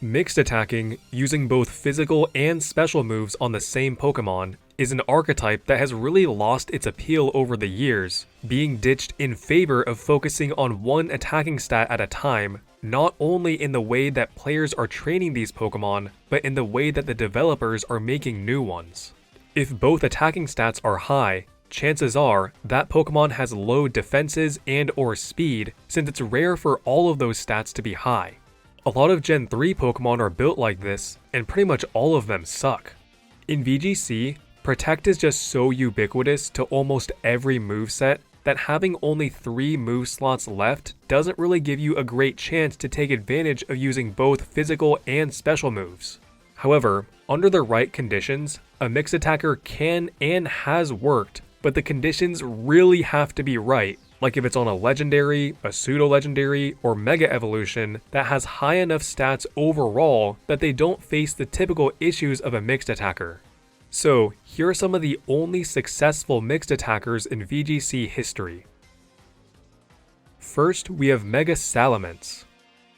Mixed attacking, using both physical and special moves on the same Pokémon, is an archetype that has really lost its appeal over the years, being ditched in favor of focusing on one attacking stat at a time, not only in the way that players are training these Pokémon, but in the way that the developers are making new ones. If both attacking stats are high, chances are that Pokémon has low defenses and/or speed, since it's rare for all of those stats to be high. A lot of Gen 3 Pokémon are built like this, and pretty much all of them suck. In VGC, Protect is just so ubiquitous to almost every moveset that having only 3 move slots left doesn't really give you a great chance to take advantage of using both physical and special moves. However, under the right conditions, a mixed attacker can and has worked, but the conditions really have to be right, like if it's on a legendary, a pseudo-legendary, or mega evolution that has high enough stats overall that they don't face the typical issues of a mixed attacker. So, here are some of the only successful mixed attackers in VGC history. First, we have Mega Salamence.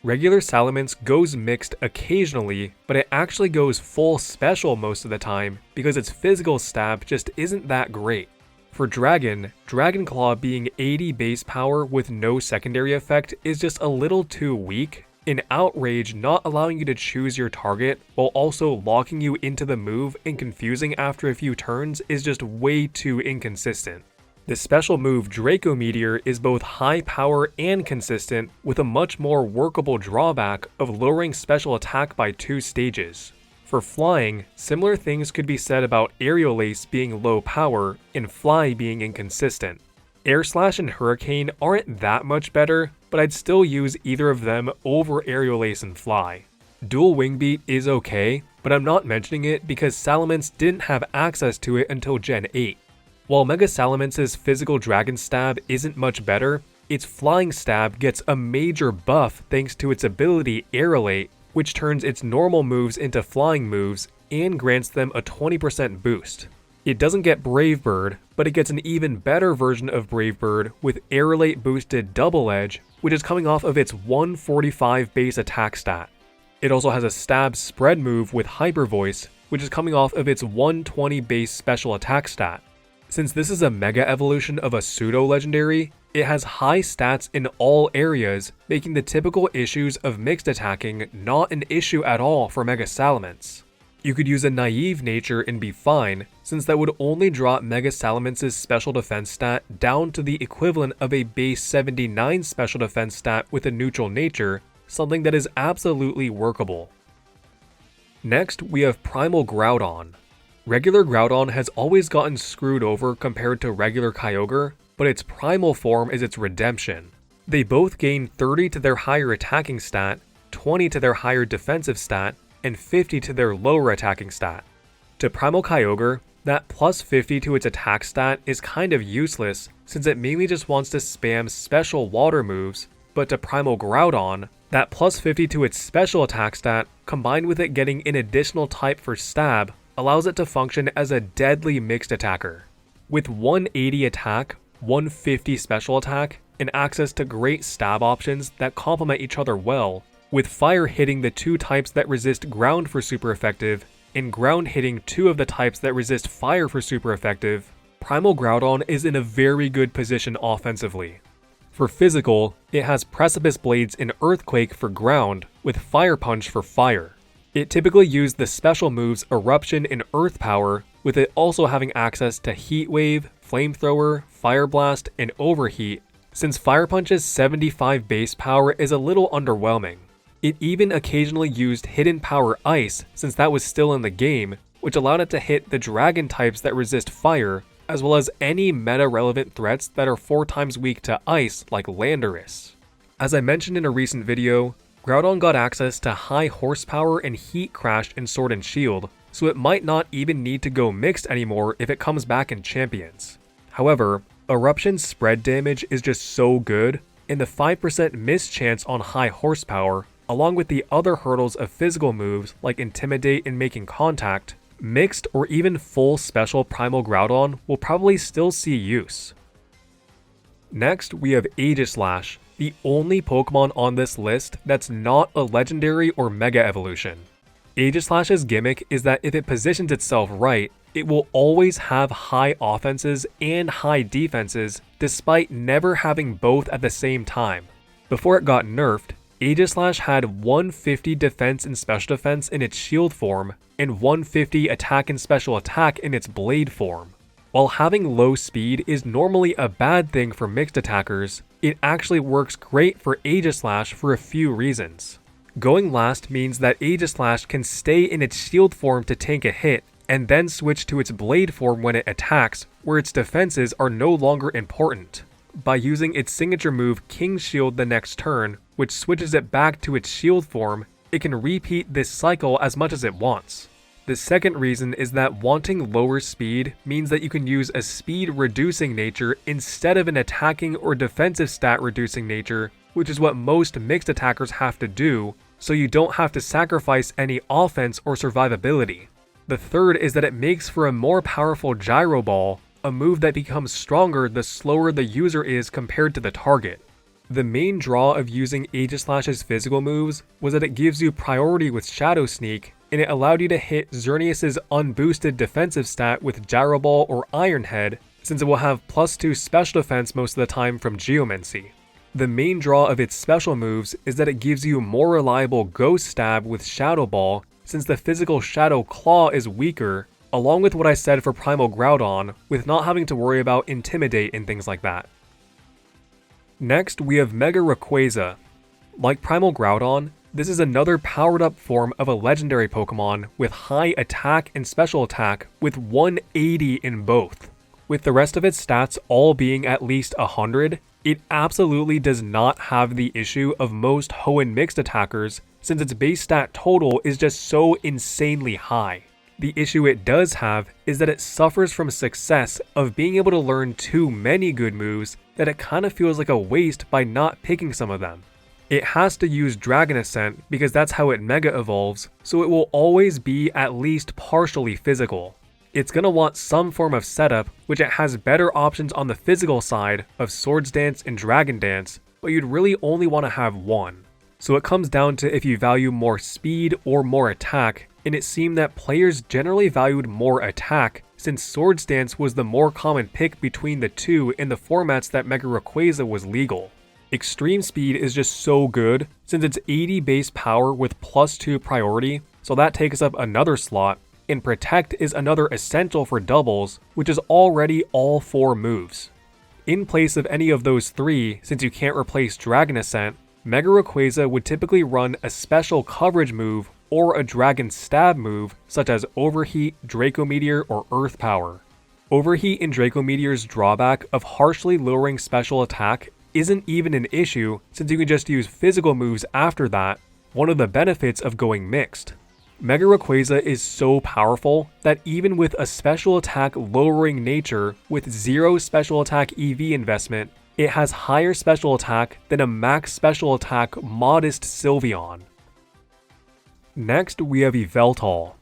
Regular Salamence goes mixed occasionally, but it actually goes full special most of the time because its physical stab just isn't that great. For Dragon, Dragon Claw being 80 base power with no secondary effect is just a little too weak, and Outrage not allowing you to choose your target while also locking you into the move and confusing after a few turns is just way too inconsistent. The special move Draco Meteor is both high power and consistent, with a much more workable drawback of lowering special attack by 2 stages. For flying, similar things could be said about Aerial Ace being low power and Fly being inconsistent. Air Slash and Hurricane aren't that much better, but I'd still use either of them over Aerial Ace and Fly. Dual Wing Beat is okay, but I'm not mentioning it because Salamence didn't have access to it until Gen 8. While Mega Salamence's physical Dragon Stab isn't much better, its Flying Stab gets a major buff thanks to its ability Aerolate, which turns its normal moves into flying moves and grants them a 20% boost. It doesn't get Brave Bird, but it gets an even better version of Brave Bird with Aerolate boosted Double Edge, which is coming off of its 145 base attack stat. It also has a Stab Spread move with Hyper Voice, which is coming off of its 120 base special attack stat. Since this is a mega evolution of a pseudo-legendary, it has high stats in all areas, making the typical issues of mixed attacking not an issue at all for Mega Salamence. You could use a naive nature and be fine, since that would only drop Mega Salamence's special defense stat down to the equivalent of a base 79 special defense stat with a neutral nature, something that is absolutely workable. Next, we have Primal Groudon. Regular Groudon has always gotten screwed over compared to regular Kyogre, but its primal form is its redemption. They both gain 30 to their higher attacking stat, 20 to their higher defensive stat, and 50 to their lower attacking stat. To Primal Kyogre, that plus 50 to its attack stat is kind of useless since it mainly just wants to spam special water moves, but to Primal Groudon, that plus 50 to its special attack stat combined with it getting an additional type for stab allows it to function as a deadly mixed attacker. With 180 attack, 150 special attack, and access to great stab options that complement each other well, with fire hitting the 2 types that resist ground for super effective, and ground hitting 2 of the types that resist fire for super effective, Primal Groudon is in a very good position offensively. For physical, it has Precipice Blades and Earthquake for ground, with Fire Punch for fire. It typically used the special moves Eruption and Earth Power, with it also having access to Heat Wave, Flamethrower, Fire Blast, and Overheat, since Fire Punch's 75 base power is a little underwhelming. It even occasionally used Hidden Power Ice since that was still in the game, which allowed it to hit the dragon types that resist fire, as well as any meta-relevant threats that are 4 times weak to ice like Landorus. As I mentioned in a recent video, Groudon got access to high horsepower and Heat Crash in Sword and Shield, so it might not even need to go mixed anymore if it comes back in Champions. However, Eruption's spread damage is just so good, and the 5% miss chance on high horsepower, along with the other hurdles of physical moves like Intimidate and Making Contact, mixed or even full special Primal Groudon will probably still see use. Next, we have Aegislash, the only Pokemon on this list that's not a legendary or mega evolution. Aegislash's gimmick is that if it positions itself right, it will always have high offenses and high defenses despite never having both at the same time. Before it got nerfed, Aegislash had 150 defense and special defense in its shield form, and 150 attack and special attack in its blade form. While having low speed is normally a bad thing for mixed attackers, it actually works great for Aegislash for a few reasons. Going last means that Aegislash can stay in its shield form to tank a hit, and then switch to its blade form when it attacks, where its defenses are no longer important. By using its signature move King's Shield the next turn, which switches it back to its shield form, it can repeat this cycle as much as it wants. The second reason is that wanting lower speed means that you can use a speed reducing nature instead of an attacking or defensive stat reducing nature, which is what most mixed attackers have to do, so you don't have to sacrifice any offense or survivability. The third is that it makes for a more powerful Gyro Ball, a move that becomes stronger the slower the user is compared to the target. The main draw of using Aegislash's physical moves was that it gives you priority with Shadow Sneak, and it allowed you to hit Xerneas's unboosted defensive stat with Gyro Ball or Iron Head, since it will have +2 special defense most of the time from Geomancy. The main draw of its special moves is that it gives you more reliable Ghost Stab with Shadow Ball, since the physical Shadow Claw is weaker, along with what I said for Primal Groudon, with not having to worry about Intimidate and things like that. Next, we have Mega Rayquaza. Like Primal Groudon, this is another powered up form of a legendary Pokemon with high attack and special attack with 180 in both. With the rest of its stats all being at least 100, it absolutely does not have the issue of most Hoenn mixed attackers, since its base stat total is just so insanely high. The issue it does have is that it suffers from success of being able to learn too many good moves that it kind of feels like a waste by not picking some of them. It has to use Dragon Ascent because that's how it Mega Evolves, so it will always be at least partially physical. It's gonna want some form of setup, which it has better options on the physical side of Swords Dance and Dragon Dance, but you'd really only want to have one. So it comes down to if you value more speed or more attack, and it seemed that players generally valued more attack, since Swords Dance was the more common pick between the two in the formats that Mega Rayquaza was legal. Extreme Speed is just so good, since it's 80 base power with +2 priority, so that takes up another slot, and Protect is another essential for doubles, which is already all 4 moves. In place of any of those 3, since you can't replace Dragon Ascent, Mega Rayquaza would typically run a special coverage move or a Dragon Stab move, such as Overheat, Draco Meteor, or Earth Power. Overheat and Draco Meteor's drawback of harshly lowering special attack isn't even an issue, since you can just use physical moves after that, one of the benefits of going mixed. Mega Rayquaza is so powerful that even with a special attack lowering nature with 0 special attack EV investment, it has higher special attack than a max special attack modest Sylveon. Next, we have Yveltal.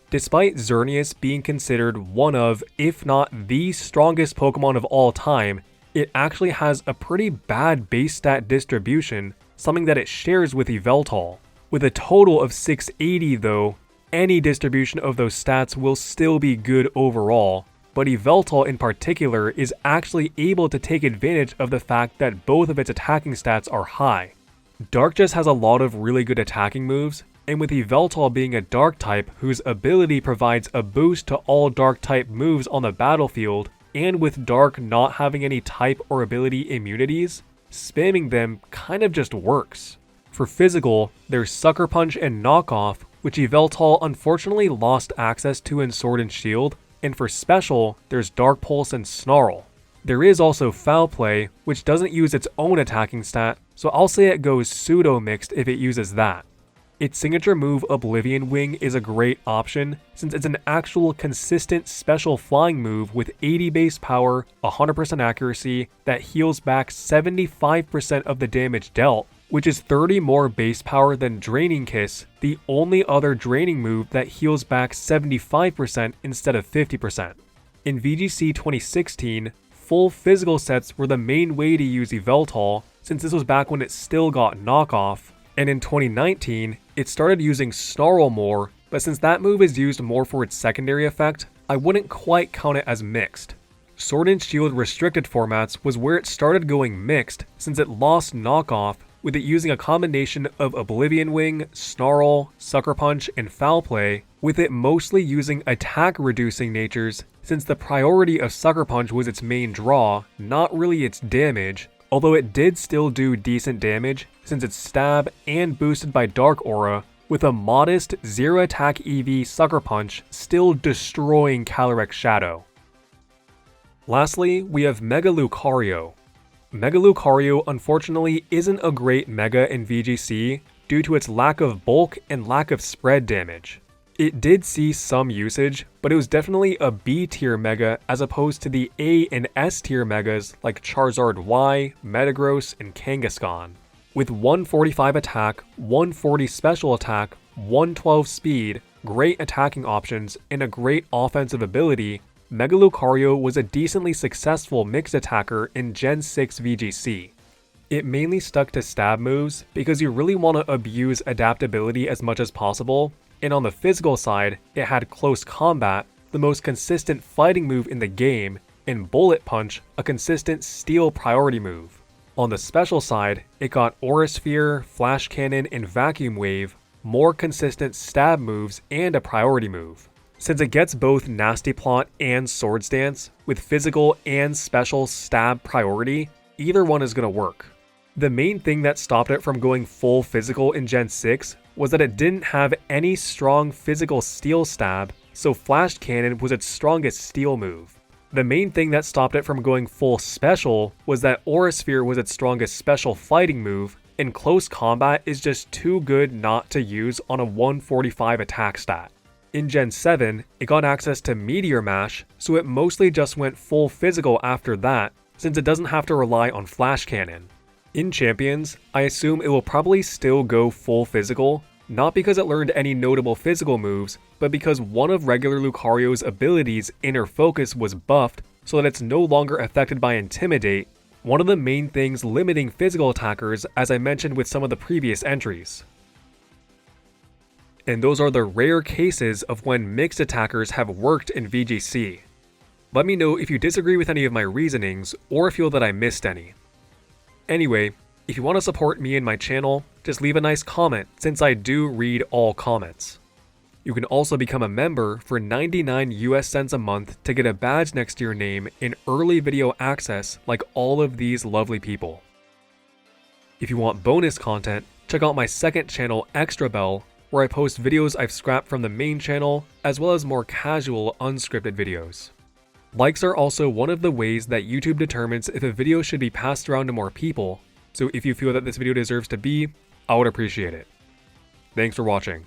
Despite Xerneas being considered one of, if not the strongest Pokemon of all time, it actually has a pretty bad base stat distribution, something that it shares with Yveltal. With a total of 680 though, any distribution of those stats will still be good overall, but Yveltal in particular is actually able to take advantage of the fact that both of its attacking stats are high. Dark just has a lot of really good attacking moves, and with Yveltal being a Dark type whose ability provides a boost to all Dark type moves on the battlefield, and with Dark not having any type or ability immunities, spamming them kind of just works. For physical, there's Sucker Punch and Knockoff, which Yveltal unfortunately lost access to in Sword and Shield, and for special, there's Dark Pulse and Snarl. There is also Foul Play, which doesn't use its own attacking stat, so I'll say it goes pseudo-mixed if it uses that. Its signature move Oblivion Wing is a great option, since it's an actual consistent special flying move with 80 base power, 100% accuracy, that heals back 75% of the damage dealt, which is 30 more base power than Draining Kiss, the only other draining move that heals back 75% instead of 50%. In VGC 2016, full physical sets were the main way to use Yveltal, since this was back when it still got knockoff, and in 2019, it started using Snarl more, but since that move is used more for its secondary effect, I wouldn't quite count it as mixed. Sword and Shield restricted formats was where it started going mixed since it lost knockoff, with it using a combination of Oblivion Wing, Snarl, Sucker Punch, and Foul Play, with it mostly using attack reducing natures since the priority of Sucker Punch was its main draw, not really its damage, although it did still do decent damage since it's stab and boosted by Dark Aura, with a modest 0 attack EV Sucker Punch still destroying Calyrex Shadow. Lastly, we have Mega Lucario. Mega Lucario unfortunately isn't a great Mega in VGC due to its lack of bulk and lack of spread damage. It did see some usage, but it was definitely a B tier Mega as opposed to the A and S tier Megas like Charizard Y, Metagross, and Kangaskhan. With 145 attack, 140 special attack, 112 speed, great attacking options, and a great offensive ability, Mega Lucario was a decently successful mixed attacker in Gen 6 VGC. It mainly stuck to stab moves because you really want to abuse adaptability as much as possible, and on the physical side, it had Close Combat, the most consistent fighting move in the game, and Bullet Punch, a consistent steal priority move. On the special side, it got Aura Sphere, Flash Cannon, and Vacuum Wave, more consistent stab moves, and a priority move. Since it gets both Nasty Plot and Sword Stance, with physical and special stab priority, either one is going to work. The main thing that stopped it from going full physical in Gen 6 was that it didn't have any strong physical steel stab, so Flash Cannon was its strongest steel move. The main thing that stopped it from going full special was that Aura Sphere was its strongest special fighting move, and Close Combat is just too good not to use on a 145 attack stat. In Gen 7, it got access to Meteor Mash, so it mostly just went full physical after that, since it doesn't have to rely on Flash Cannon. In Champions, I assume it will probably still go full physical, not because it learned any notable physical moves, but because one of regular Lucario's abilities, Inner Focus, was buffed so that it's no longer affected by Intimidate, one of the main things limiting physical attackers as I mentioned with some of the previous entries. And those are the rare cases of when mixed attackers have worked in VGC. Let me know if you disagree with any of my reasonings or feel that I missed any. Anyway, if you want to support me and my channel, just leave a nice comment since I do read all comments. You can also become a member for 99 US cents a month to get a badge next to your name in early video access like all of these lovely people. If you want bonus content, check out my second channel, Extra Bell, where I post videos I've scrapped from the main channel, as well as more casual, unscripted videos. Likes are also one of the ways that YouTube determines if a video should be passed around to more people, so if you feel that this video deserves to be, I would appreciate it. Thanks for watching.